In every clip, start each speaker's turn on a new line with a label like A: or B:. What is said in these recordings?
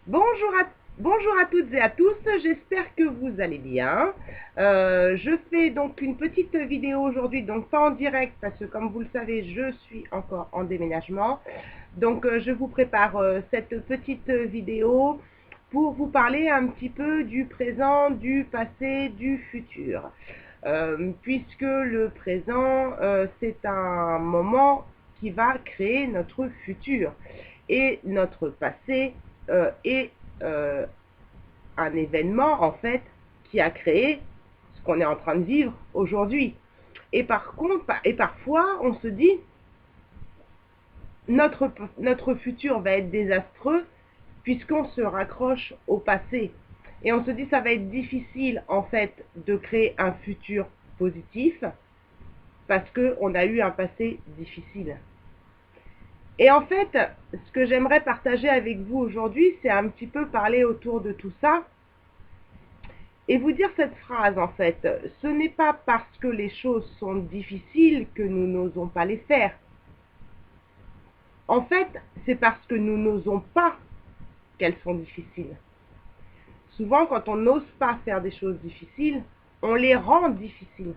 A: Bonjour à toutes et à tous, j'espère que vous allez bien. Je fais donc une petite vidéo aujourd'hui, donc pas en direct parce que comme vous le savez, je suis encore en déménagement. Donc je vous prépare cette petite vidéo pour vous parler un petit peu du présent, du passé, du futur. Puisque le présent, c'est un moment qui va créer notre futur. Et notre passé est un événement, en fait, qui a créé ce qu'on est en train de vivre aujourd'hui. Et parfois, on se dit, notre futur va être désastreux puisqu'on se raccroche au passé. Et on se dit, ça va être difficile, en fait, de créer un futur positif parce qu'on a eu un passé difficile. Et en fait, ce que j'aimerais partager avec vous aujourd'hui, c'est un petit peu parler autour de tout ça et vous dire cette phrase en fait. Ce n'est pas parce que les choses sont difficiles que nous n'osons pas les faire. En fait, c'est parce que nous n'osons pas qu'elles sont difficiles. Souvent, quand on n'ose pas faire des choses difficiles, on les rend difficiles.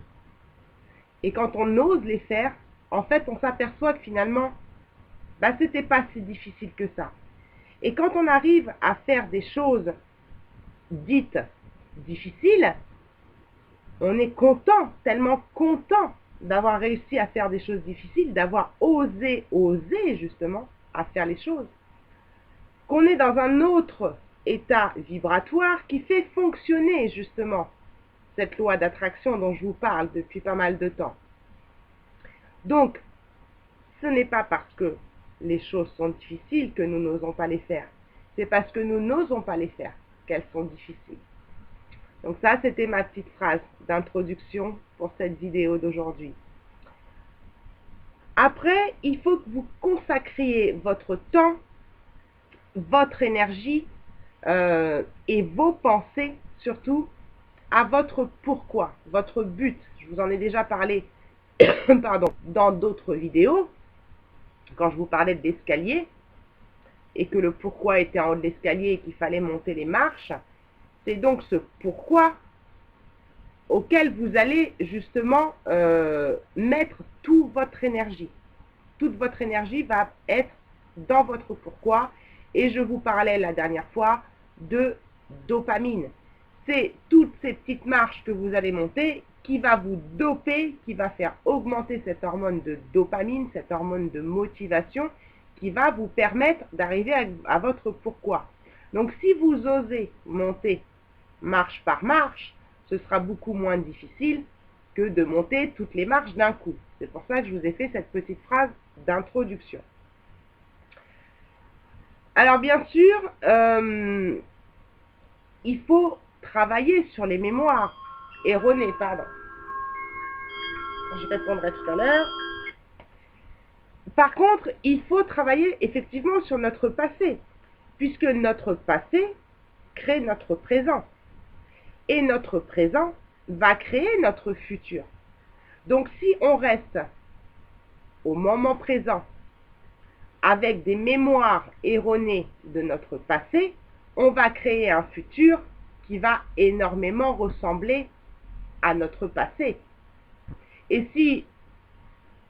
A: Et quand on ose les faire, en fait, on s'aperçoit que finalement, c'était pas si difficile que ça. Et quand on arrive à faire des choses dites difficiles, on est content, tellement content d'avoir réussi à faire des choses difficiles, d'avoir osé justement à faire les choses, qu'on est dans un autre état vibratoire qui fait fonctionner justement cette loi d'attraction dont je vous parle depuis pas mal de temps. Donc, ce n'est pas parce que les choses sont difficiles que nous n'osons pas les faire. C'est parce que nous n'osons pas les faire qu'elles sont difficiles. Donc ça, c'était ma petite phrase d'introduction pour cette vidéo d'aujourd'hui. Après, il faut que vous consacriez votre temps, votre énergie et vos pensées surtout à votre pourquoi, votre but. Je vous en ai déjà parlé pardon, dans d'autres vidéos, quand je vous parlais de l'escalier, et que le pourquoi était en haut de l'escalier et qu'il fallait monter les marches. C'est donc ce pourquoi auquel vous allez justement mettre toute votre énergie. Toute votre énergie va être dans votre pourquoi. Et je vous parlais la dernière fois de dopamine. C'est toutes ces petites marches que vous allez monter qui va vous doper, qui va faire augmenter cette hormone de dopamine, cette hormone de motivation, qui va vous permettre d'arriver à votre pourquoi. Donc si vous osez monter marche par marche, ce sera beaucoup moins difficile que de monter toutes les marches d'un coup. C'est pour ça que je vous ai fait cette petite phrase d'introduction. Alors bien sûr, il faut travailler sur les mémoires erronées, pardon. Je répondrai tout à l'heure. Par contre, il faut travailler effectivement sur notre passé, puisque notre passé crée notre présent. Et notre présent va créer notre futur. Donc si on reste au moment présent avec des mémoires erronées de notre passé, on va créer un futur qui va énormément ressembler à notre passé. Et si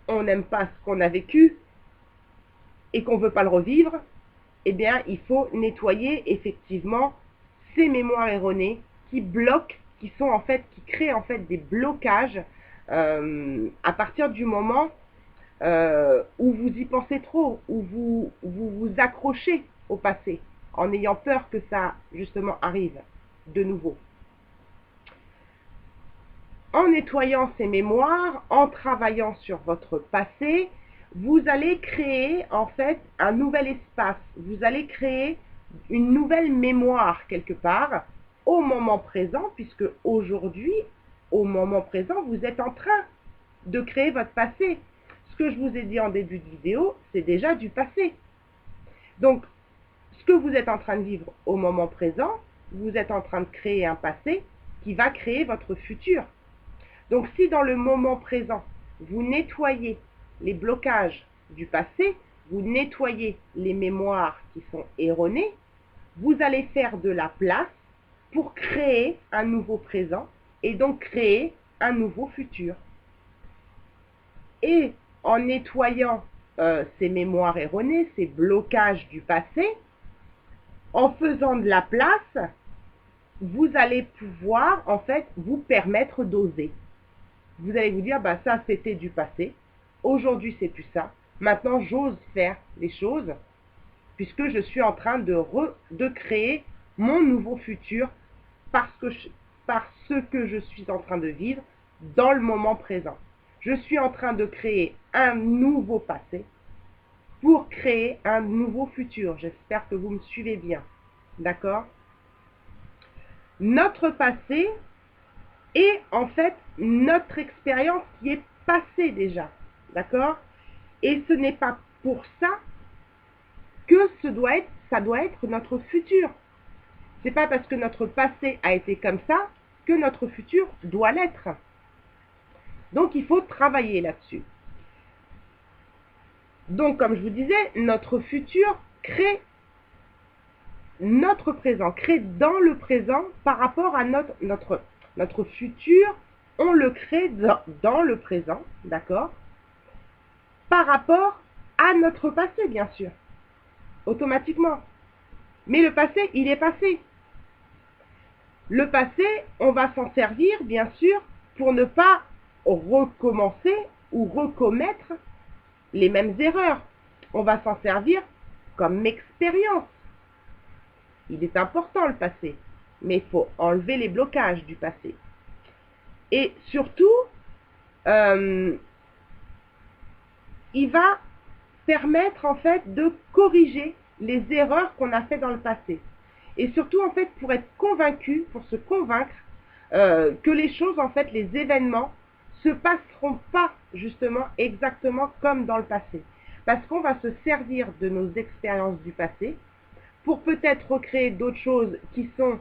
A: on n'aime pas ce qu'on a vécu et qu'on ne veut pas le revivre, eh bien, il faut nettoyer effectivement ces mémoires erronées qui bloquent, qui créent en fait des blocages à partir du moment où vous y pensez trop, où vous accrochez au passé, en ayant peur que ça justement arrive de nouveau. En nettoyant ces mémoires, en travaillant sur votre passé, vous allez créer en fait un nouvel espace. Vous allez créer une nouvelle mémoire quelque part au moment présent, puisque aujourd'hui, au moment présent, vous êtes en train de créer votre passé. Ce que je vous ai dit en début de vidéo, c'est déjà du passé. Donc, ce que vous êtes en train de vivre au moment présent, vous êtes en train de créer un passé qui va créer votre futur. Donc si dans le moment présent, vous nettoyez les blocages du passé, vous nettoyez les mémoires qui sont erronées, vous allez faire de la place pour créer un nouveau présent et donc créer un nouveau futur. Et en nettoyant ces mémoires erronées, ces blocages du passé, en faisant de la place, vous allez pouvoir en fait vous permettre d'oser. Vous allez vous dire, bah ça c'était du passé, aujourd'hui c'est plus ça, maintenant j'ose faire les choses puisque je suis en train de créer mon nouveau futur par ce que je suis en train de vivre dans le moment présent. Je suis en train de créer un nouveau passé pour créer un nouveau futur. J'espère que vous me suivez bien. D'accord? Notre passé est en fait notre expérience qui est passée déjà. D'accord? Et ce n'est pas pour ça que ça doit être notre futur. C'est pas parce que notre passé a été comme ça que notre futur doit l'être. Donc il faut travailler là-dessus. Donc comme je vous disais, notre futur crée notre présent, crée dans le présent par rapport à notre futur, on le crée dans le présent, d'accord? Par rapport à notre passé, bien sûr, automatiquement. Mais le passé, il est passé. Le passé, on va s'en servir, bien sûr, pour ne pas recommencer ou recommettre les mêmes erreurs. On va s'en servir comme expérience. Il est important le passé, mais il faut enlever les blocages du passé. Et surtout, il va permettre en fait de corriger les erreurs qu'on a faites dans le passé. Et surtout en fait pour être convaincu, pour se convaincre que les choses en fait, les événements se passeront pas justement exactement comme dans le passé. Parce qu'on va se servir de nos expériences du passé pour peut-être recréer d'autres choses qui sont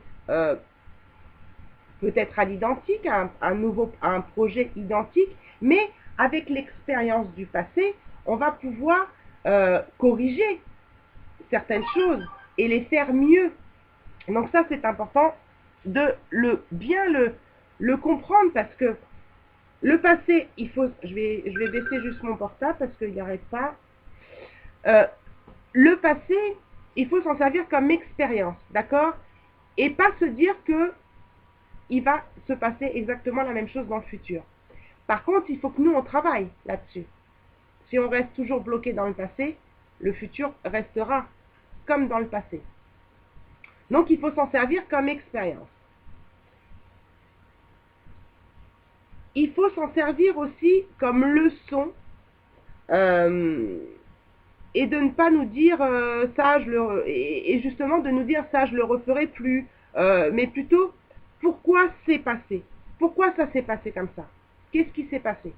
A: peut-être à l'identique, à un projet identique, mais avec l'expérience du passé, on va pouvoir corriger certaines choses et les faire mieux. Donc ça, c'est important de bien le comprendre parce que le passé, je vais baisser juste mon portable parce qu'il n'y arrête pas. Le passé, il faut s'en servir comme expérience, d'accord? Et pas se dire que il va se passer exactement la même chose dans le futur. Par contre, il faut que nous, on travaille là-dessus. Si on reste toujours bloqué dans le passé, le futur restera comme dans le passé. Donc, il faut s'en servir comme expérience. Il faut s'en servir aussi comme leçon et de ne pas nous dire ça, et justement de nous dire ça, je le referai plus, mais plutôt pourquoi c'est passé, pourquoi ça s'est passé comme ça, qu'est-ce qui s'est passé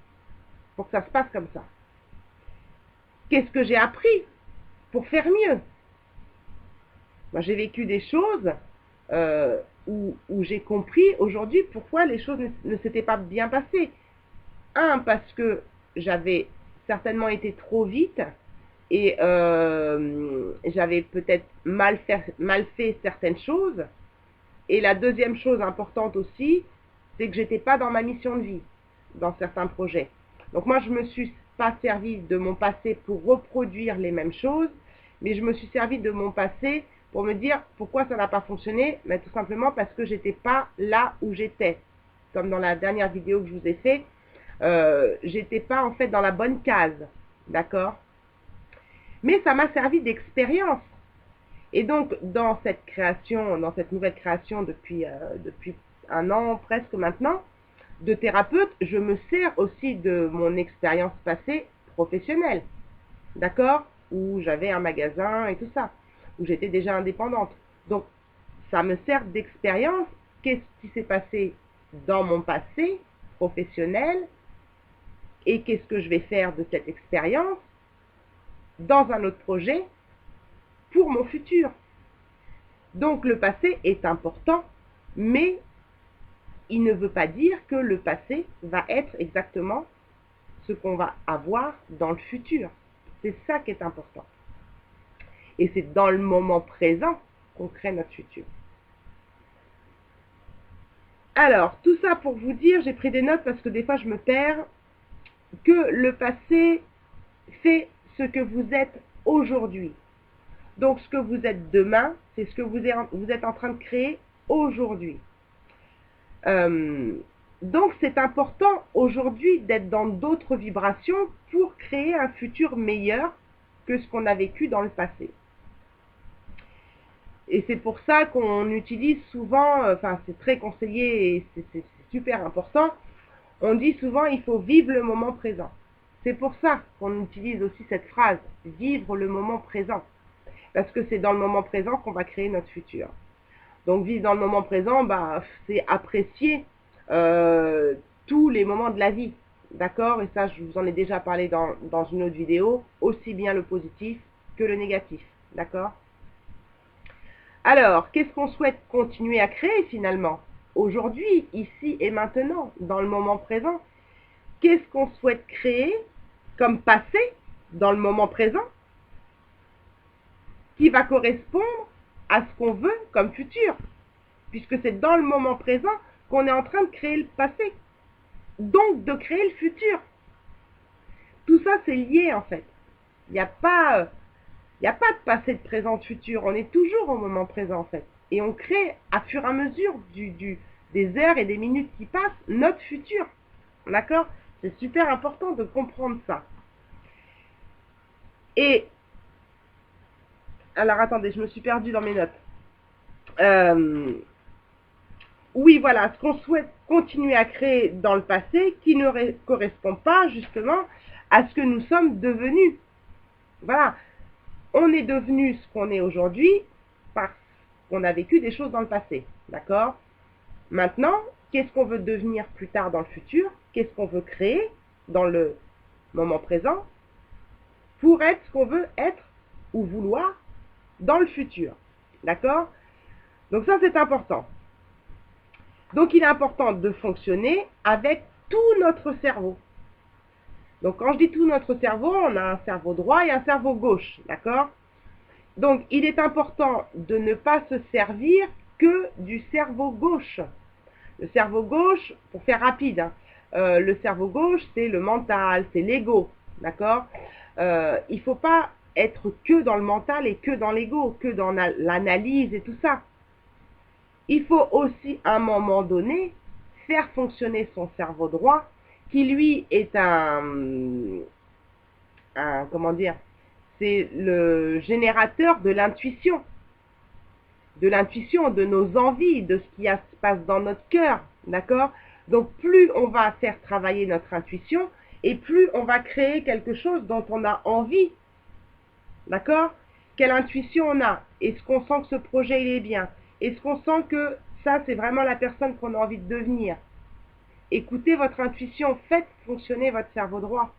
A: pour que ça se passe comme ça, qu'est-ce que j'ai appris pour faire mieux. Moi, j'ai vécu des choses où j'ai compris aujourd'hui pourquoi les choses ne s'étaient pas bien passées. Parce que j'avais certainement été trop vite et j'avais peut-être mal fait certaines choses. Et la deuxième chose importante aussi, c'est que j'étais pas dans ma mission de vie dans certains projets. Donc moi, je me suis pas servi de mon passé pour reproduire les mêmes choses, mais je me suis servi de mon passé pour me dire pourquoi ça n'a pas fonctionné, mais tout simplement parce que j'étais pas là où j'étais. Comme dans la dernière vidéo que je vous ai fait, j'étais pas en fait dans la bonne case, d'accord? Mais ça m'a servi d'expérience. Et donc, dans cette création, dans cette nouvelle création depuis un an presque maintenant, de thérapeute, je me sers aussi de mon expérience passée professionnelle, d'accord? Où j'avais un magasin et tout ça, où j'étais déjà indépendante. Donc, ça me sert d'expérience. Qu'est-ce qui s'est passé dans mon passé professionnel et qu'est-ce que je vais faire de cette expérience dans un autre projet pour mon futur. Donc le passé est important, mais il ne veut pas dire que le passé va être exactement ce qu'on va avoir dans le futur. C'est ça qui est important. Et c'est dans le moment présent qu'on crée notre futur. Alors, tout ça pour vous dire, j'ai pris des notes parce que des fois je me perds, que le passé fait ce que vous êtes aujourd'hui. Donc, ce que vous êtes demain, c'est ce que vous êtes en train de créer aujourd'hui. Donc, c'est important aujourd'hui d'être dans d'autres vibrations pour créer un futur meilleur que ce qu'on a vécu dans le passé. Et c'est pour ça qu'on utilise souvent, enfin c'est très conseillé et c'est super important, on dit souvent il faut vivre le moment présent. C'est pour ça qu'on utilise aussi cette phrase, vivre le moment présent. Parce que c'est dans le moment présent qu'on va créer notre futur. Donc vivre dans le moment présent, bah, c'est apprécier tous les moments de la vie. D'accord? Et ça, je vous en ai déjà parlé dans une autre vidéo, aussi bien le positif que le négatif. D'accord? Alors, qu'est-ce qu'on souhaite continuer à créer finalement? Aujourd'hui, ici et maintenant, dans le moment présent, qu'est-ce qu'on souhaite créer comme passé dans le moment présent qui va correspondre à ce qu'on veut comme futur? Puisque c'est dans le moment présent qu'on est en train de créer le passé. Donc, de créer le futur. Tout ça, c'est lié en fait. Il n'y a pas de passé, de présent, de futur. On est toujours au moment présent en fait. Et on crée, à fur et à mesure des heures et des minutes qui passent, notre futur. D'accord? C'est super important de comprendre ça. Et, alors attendez, je me suis perdue dans mes notes. Oui, voilà, ce qu'on souhaite continuer à créer dans le passé qui ne correspond pas justement à ce que nous sommes devenus. Voilà, on est devenu ce qu'on est aujourd'hui parce qu'on a vécu des choses dans le passé. D'accord? Maintenant, qu'est-ce qu'on veut devenir plus tard dans le futur? Qu'est-ce qu'on veut créer dans le moment présent pour être ce qu'on veut être ou vouloir dans le futur? D'accord? Donc ça, c'est important. Donc il est important de fonctionner avec tout notre cerveau. Donc quand je dis tout notre cerveau, on a un cerveau droit et un cerveau gauche, d'accord? Donc il est important de ne pas se servir que du cerveau gauche. Le cerveau gauche, pour faire rapide, hein, le cerveau gauche c'est le mental, c'est l'ego, d'accord? Il ne faut pas être que dans le mental et que dans l'ego, que dans l'analyse et tout ça. Il faut aussi, à un moment donné, faire fonctionner son cerveau droit, qui lui est comment dire, c'est le générateur de l'intuition, de nos envies, de ce qui se passe dans notre cœur, d'accord? Donc plus on va faire travailler notre intuition, et plus on va créer quelque chose dont on a envie, d'accord? Quelle intuition on a? Est-ce qu'on sent que ce projet il est bien? Est-ce qu'on sent que ça c'est vraiment la personne qu'on a envie de devenir? Écoutez votre intuition, faites fonctionner votre cerveau droit.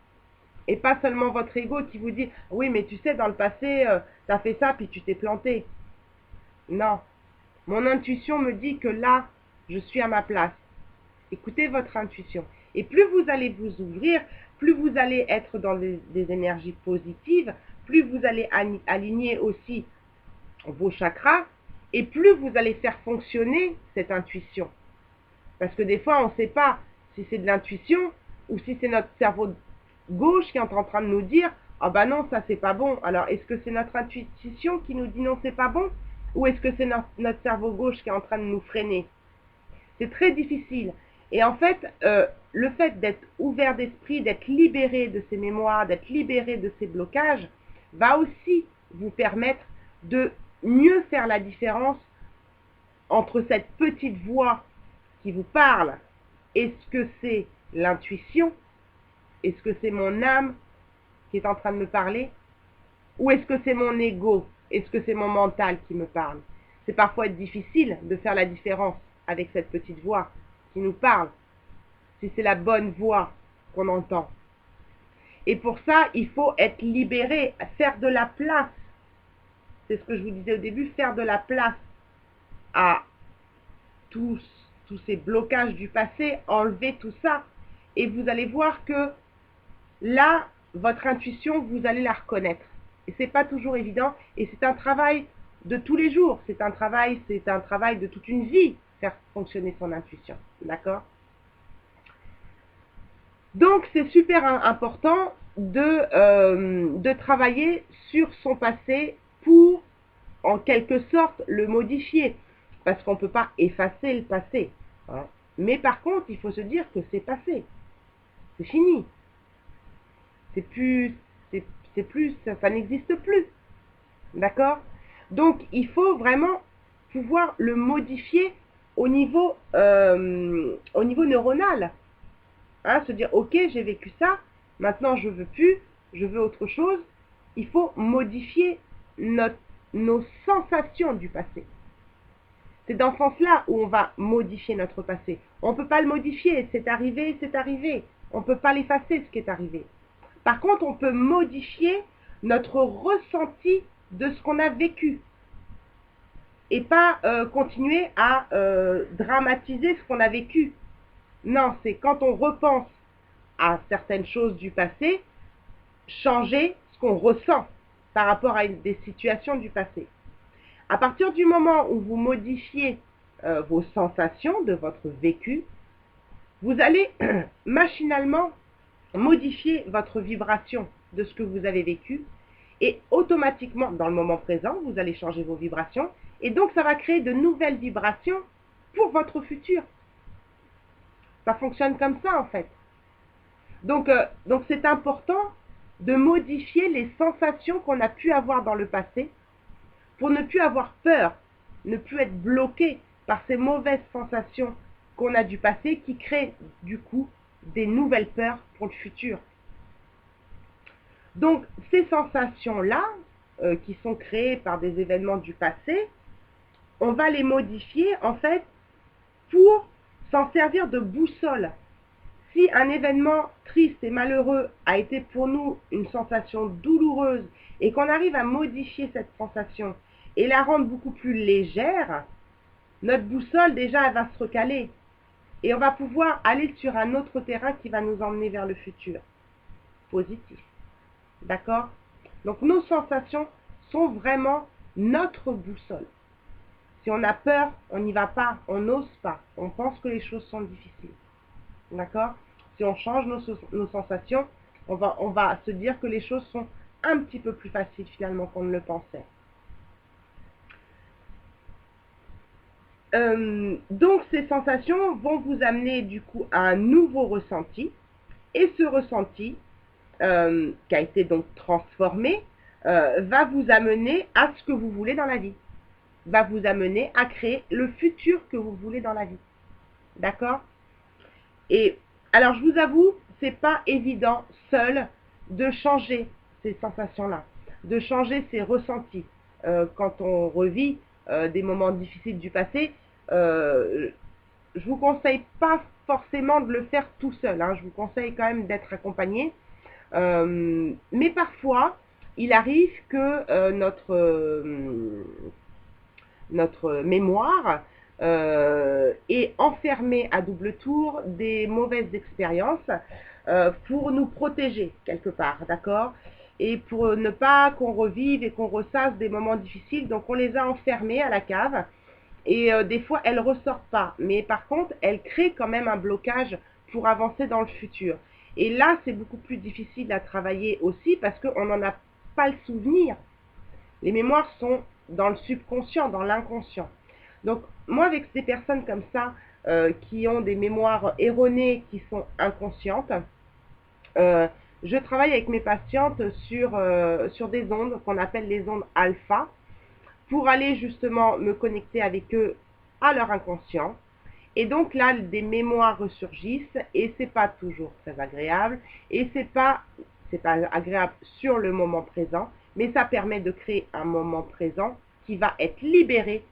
A: Et pas seulement votre ego qui vous dit « Oui, mais tu sais, dans le passé, tu as fait ça, puis tu t'es planté. » Non. Mon intuition me dit que là, je suis à ma place. Écoutez votre intuition. Et plus vous allez vous ouvrir, plus vous allez être dans des énergies positives, plus vous allez aligner aussi vos chakras, et plus vous allez faire fonctionner cette intuition. Parce que des fois, on ne sait pas si c'est de l'intuition ou si c'est notre cerveau gauche qui est en train de nous dire « Ah bah non, ça c'est pas bon ». Alors, est-ce que c'est notre intuition qui nous dit « Non, c'est pas bon » ou est-ce que c'est notre cerveau gauche qui est en train de nous freiner? C'est très difficile. Et en fait, le fait d'être ouvert d'esprit, d'être libéré de ces mémoires, d'être libéré de ces blocages, va aussi vous permettre de mieux faire la différence entre cette petite voix qui vous parle. Est-ce que c'est l'intuition? Est-ce que c'est mon âme qui est en train de me parler? Ou est-ce que c'est mon ego? Est-ce que c'est mon mental qui me parle? C'est parfois difficile de faire la différence avec cette petite voix qui nous parle, si c'est la bonne voix qu'on entend. Et pour ça, il faut être libéré, faire de la place. C'est ce que je vous disais au début, faire de la place à tous ces blocages du passé, enlever tout ça. Et vous allez voir que là, votre intuition, vous allez la reconnaître. Et c'est pas toujours évident. Et c'est un travail de tous les jours. C'est un travail de toute une vie, faire fonctionner son intuition. D'accord? Donc, c'est super important de travailler sur son passé pour, en quelque sorte, le modifier. Parce qu'on ne peut pas effacer le passé. Hein. Mais par contre, il faut se dire que c'est passé. C'est fini. C'est plus, c'est plus, ça n'existe plus. D'accord? Donc, il faut vraiment pouvoir le modifier au niveau neuronal. Hein, se dire, ok, j'ai vécu ça, maintenant je veux plus, je veux autre chose. Il faut modifier nos sensations du passé. C'est dans ce sens-là où on va modifier notre passé. On ne peut pas le modifier, c'est arrivé, c'est arrivé. On ne peut pas l'effacer, ce qui est arrivé. Par contre, on peut modifier notre ressenti de ce qu'on a vécu. Et pas continuer à dramatiser ce qu'on a vécu. Non, c'est quand on repense à certaines choses du passé, changer ce qu'on ressent par rapport à des situations du passé. À partir du moment où vous modifiez vos sensations de votre vécu, vous allez machinalement modifier votre vibration de ce que vous avez vécu et automatiquement, dans le moment présent, vous allez changer vos vibrations et donc ça va créer de nouvelles vibrations pour votre futur. Ça fonctionne comme ça en fait. Donc c'est important de modifier les sensations qu'on a pu avoir dans le passé pour ne plus avoir peur, ne plus être bloqué par ces mauvaises sensations qu'on a du passé qui créent du coup des nouvelles peurs pour le futur. Donc ces sensations-là, qui sont créées par des événements du passé, on va les modifier en fait pour s'en servir de boussole. Si un événement triste et malheureux a été pour nous une sensation douloureuse et qu'on arrive à modifier cette sensation et la rendre beaucoup plus légère, notre boussole déjà elle va se recaler et on va pouvoir aller sur un autre terrain qui va nous emmener vers le futur positif. D'accord? Donc nos sensations sont vraiment notre boussole. Si on a peur, on n'y va pas, on n'ose pas, on pense que les choses sont difficiles. D'accord? Si on change nos sensations, on va se dire que les choses sont un petit peu plus faciles finalement qu'on ne le pensait. Donc ces sensations vont vous amener du coup à un nouveau ressenti. Et ce ressenti, qui a été donc transformé, va vous amener à ce que vous voulez dans la vie. Va vous amener à créer le futur que vous voulez dans la vie. D'accord? Et alors je vous avoue, c'est pas évident seul de changer ces sensations-là, de changer ces ressentis. Quand on revit des moments difficiles du passé, je vous conseille pas forcément de le faire tout seul. Hein. Je vous conseille quand même d'être accompagné. Mais parfois, il arrive que notre mémoire est enfermée à double tour des mauvaises expériences pour nous protéger quelque part, d'accord? Et pour ne pas qu'on revive et qu'on ressasse des moments difficiles, donc on les a enfermés à la cave. Et des fois, elles ne ressortent pas. Mais par contre, elles créent quand même un blocage pour avancer dans le futur. Et là, c'est beaucoup plus difficile à travailler aussi parce qu'on n'en a pas le souvenir. Les mémoires sont dans le subconscient, dans l'inconscient. Donc, moi, avec des personnes comme ça, qui ont des mémoires erronées, qui sont inconscientes, je travaille avec mes patientes sur des ondes qu'on appelle les ondes alpha, pour aller justement me connecter avec eux à leur inconscient. Et donc là, des mémoires ressurgissent et c'est pas toujours très agréable et c'est pas agréable sur le moment présent, mais ça permet de créer un moment présent qui va être libéré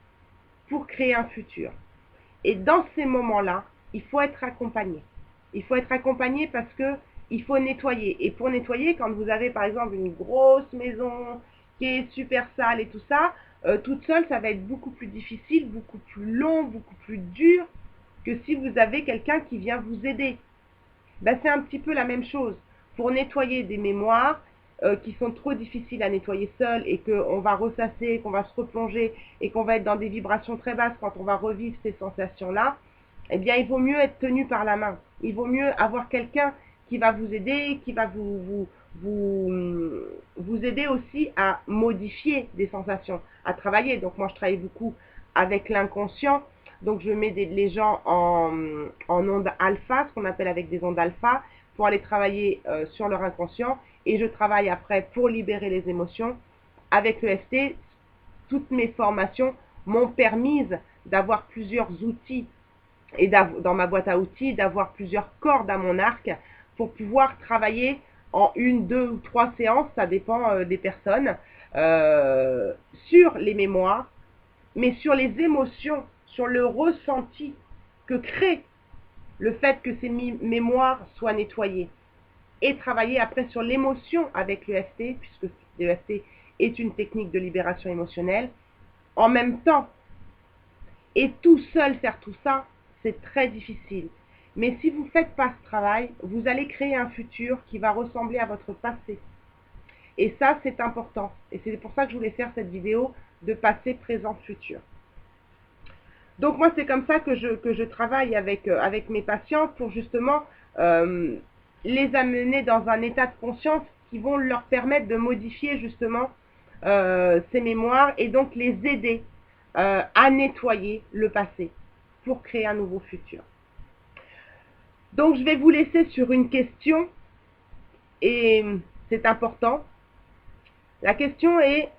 A: pour créer un futur. Et dans ces moments-là, il faut être accompagné. Il faut être accompagné parce que il faut nettoyer. Et pour nettoyer, quand vous avez par exemple une grosse maison qui est super sale et tout ça, toute seule, ça va être beaucoup plus difficile, beaucoup plus long, beaucoup plus dur que si vous avez quelqu'un qui vient vous aider. Ben, c'est un petit peu la même chose. Pour nettoyer des mémoires, qui sont trop difficiles à nettoyer seul et qu'on va ressasser, qu'on va se replonger et qu'on va être dans des vibrations très basses quand on va revivre ces sensations-là, eh bien, il vaut mieux être tenu par la main. Il vaut mieux avoir quelqu'un qui va vous aider, qui va vous aider aussi à modifier des sensations, à travailler. Donc, moi, je travaille beaucoup avec l'inconscient. Donc, je mets les gens en ondes alpha, ce qu'on appelle avec des ondes alpha, pour aller travailler sur leur inconscient. Et je travaille après pour libérer les émotions. Avec l'EFT, toutes mes formations m'ont permis d'avoir plusieurs outils et dans ma boîte à outils, d'avoir plusieurs cordes à mon arc pour pouvoir travailler en 1, 2 ou 3 séances, ça dépend des personnes, sur les mémoires, mais sur les émotions, sur le ressenti que crée le fait que ces mémoires soient nettoyées. Et travailler après sur l'émotion avec l'EFT, puisque l'EFT est une technique de libération émotionnelle, en même temps. Et tout seul faire tout ça, c'est très difficile. Mais si vous ne faites pas ce travail, vous allez créer un futur qui va ressembler à votre passé. Et ça, c'est important. Et c'est pour ça que je voulais faire cette vidéo de passé, présent, futur. Donc moi, c'est comme ça que je travaille avec mes patients pour justement les amener dans un état de conscience qui vont leur permettre de modifier justement ces mémoires et donc les aider à nettoyer le passé pour créer un nouveau futur. Donc je vais vous laisser sur une question et c'est important. La question est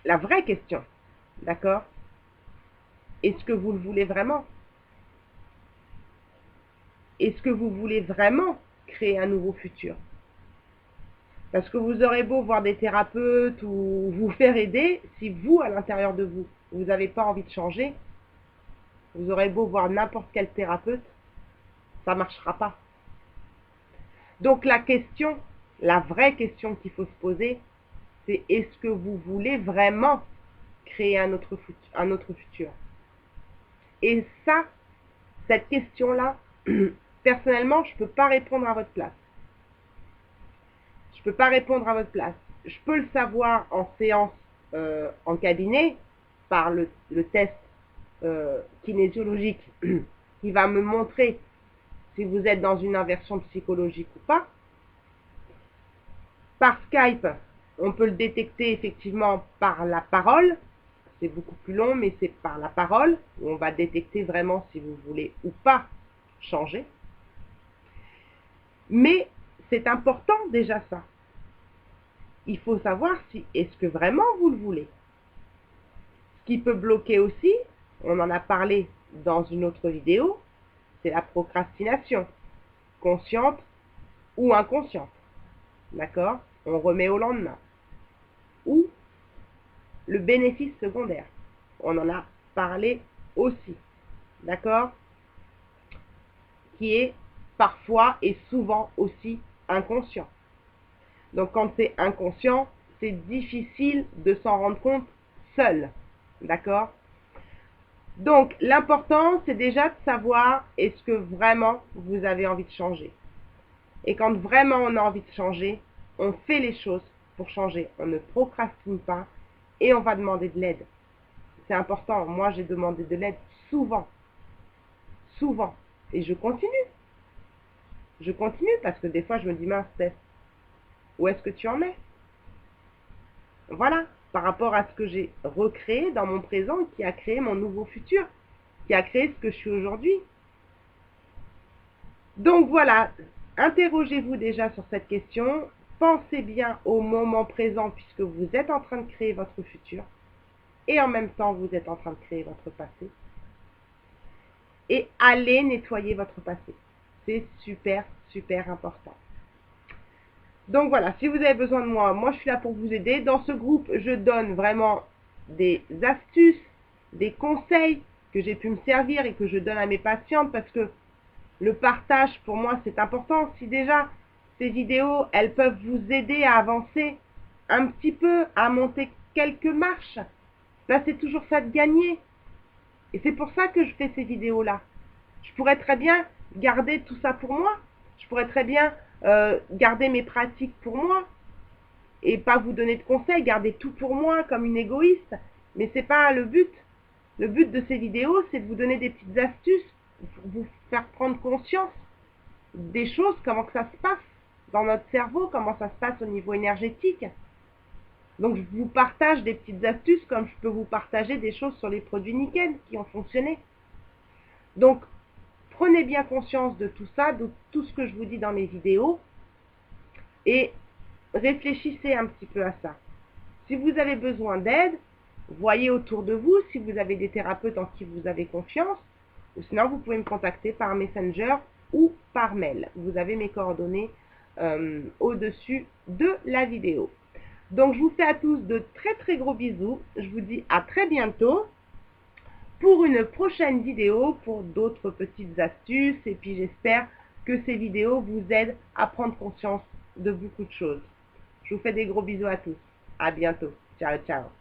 A: la vraie question, d'accord? Est-ce que vous le voulez vraiment? Est-ce que vous voulez vraiment créer un nouveau futur? Parce que vous aurez beau voir des thérapeutes ou vous faire aider, si vous, à l'intérieur de vous, vous n'avez pas envie de changer, vous aurez beau voir n'importe quel thérapeute, ça ne marchera pas. Donc la question, la vraie question qu'il faut se poser, c'est est-ce que vous voulez vraiment créer un autre futur? Et ça, cette question-là, personnellement, je ne peux pas répondre à votre place. Je ne peux pas répondre à votre place. Je peux le savoir en séance, en cabinet, par le test kinésiologique qui va me montrer si vous êtes dans une inversion psychologique ou pas. Par Skype, on peut le détecter effectivement par la parole. C'est beaucoup plus long, mais c'est par la parole où on va détecter vraiment si vous voulez ou pas changer. Mais c'est important déjà ça. Il faut savoir si est-ce que vraiment vous le voulez. Ce qui peut bloquer aussi, on en a parlé dans une autre vidéo, c'est la procrastination, consciente ou inconsciente. D'accord? On remet au lendemain. Ou le bénéfice secondaire. On en a parlé aussi. D'accord? Qui est parfois et souvent aussi inconscient. Donc quand c'est inconscient, c'est difficile de s'en rendre compte seul. D'accord? Donc l'important, c'est déjà de savoir est-ce que vraiment vous avez envie de changer. Et quand vraiment on a envie de changer, on fait les choses pour changer. On ne procrastine pas et on va demander de l'aide. C'est important. Moi, j'ai demandé de l'aide souvent. Souvent. Et je continue. Je continue parce que des fois, je me dis, mince, Steph, où est-ce que tu en es? Voilà. Par rapport à ce que j'ai recréé dans mon présent, qui a créé mon nouveau futur, qui a créé ce que je suis aujourd'hui. Donc voilà, interrogez-vous déjà sur cette question, pensez bien au moment présent puisque vous êtes en train de créer votre futur et en même temps vous êtes en train de créer votre passé. Et allez nettoyer votre passé. C'est super, super important. Donc voilà, si vous avez besoin de moi, moi je suis là pour vous aider. Dans ce groupe, je donne vraiment des astuces, des conseils que j'ai pu me servir et que je donne à mes patientes parce que le partage, pour moi, c'est important. Si déjà, ces vidéos, elles peuvent vous aider à avancer un petit peu, à monter quelques marches, là, c'est toujours ça de gagner. Et c'est pour ça que je fais ces vidéos-là. Je pourrais très bien garder tout ça pour moi Je pourrais très bien garder mes pratiques pour moi et pas vous donner de conseils, garder tout pour moi comme une égoïste. Mais c'est pas le but. Le but de ces vidéos, c'est de vous donner des petites astuces, pour vous faire prendre conscience des choses, comment que ça se passe dans notre cerveau, comment ça se passe au niveau énergétique. Donc je vous partage des petites astuces comme je peux vous partager des choses sur les produits nickel qui ont fonctionné. Donc prenez bien conscience de tout ça, de tout ce que je vous dis dans mes vidéos et réfléchissez un petit peu à ça. Si vous avez besoin d'aide, voyez autour de vous si vous avez des thérapeutes en qui vous avez confiance, ou sinon vous pouvez me contacter par Messenger ou par mail. Vous avez mes coordonnées au-dessus de la vidéo. Donc je vous fais à tous de très très gros bisous. Je vous dis à très bientôt pour une prochaine vidéo, pour d'autres petites astuces. Et puis j'espère que ces vidéos vous aident à prendre conscience de beaucoup de choses. Je vous fais des gros bisous à tous. À bientôt. Ciao, ciao.